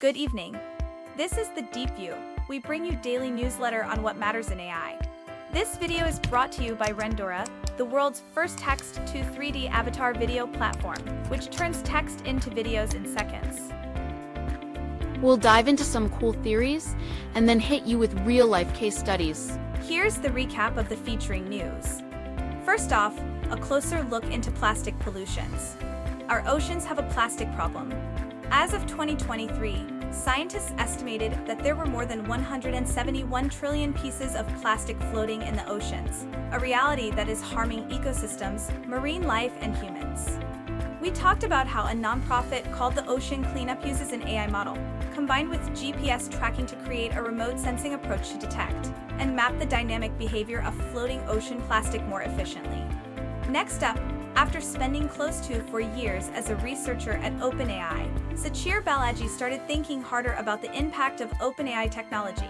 Good evening. This is the Deepview. We bring you daily newsletter on what matters in AI. This video is brought to you by Rendora, the world's first text to 3D avatar video platform, which turns text into videos in seconds. We'll dive into some cool theories and then hit you with real-life case studies. Here's the recap of the featuring news. First off, a closer look into plastic pollutions. Our oceans have a plastic problem. As of 2023, scientists estimated that there were more than 171 trillion pieces of plastic floating in the oceans, a reality that is harming ecosystems, marine life, and humans. We talked about how a nonprofit called the Ocean Cleanup uses an AI model, combined with GPS tracking to create a remote sensing approach to detect and map the dynamic behavior of floating ocean plastic more efficiently. Next up, after spending close to 4 years as a researcher at OpenAI, Sachir Balaji started thinking harder about the impact of OpenAI technology.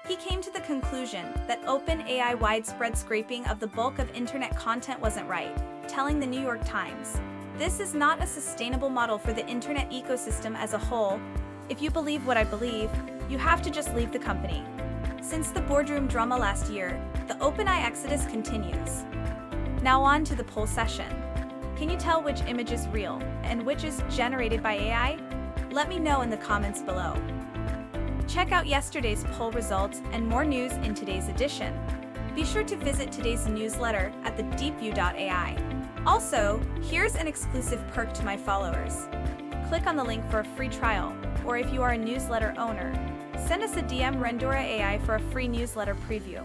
He came to the conclusion that OpenAI widespread scraping of the bulk of internet content wasn't right, telling the New York Times, "This is not a sustainable model for the internet ecosystem as a whole. If you believe what I believe, you have to just leave the company." Since the boardroom drama last year, the OpenAI exodus continues. Now on to the poll session. Can you tell which image is real and which is generated by AI? Let me know in the comments below. Check out yesterday's poll results and more news in today's edition. Be sure to visit today's newsletter at thedeepview.ai. Also, here's an exclusive perk to my followers. Click on the link for a free trial, or if you are a newsletter owner, send us a DM RendoraAI for a free newsletter preview.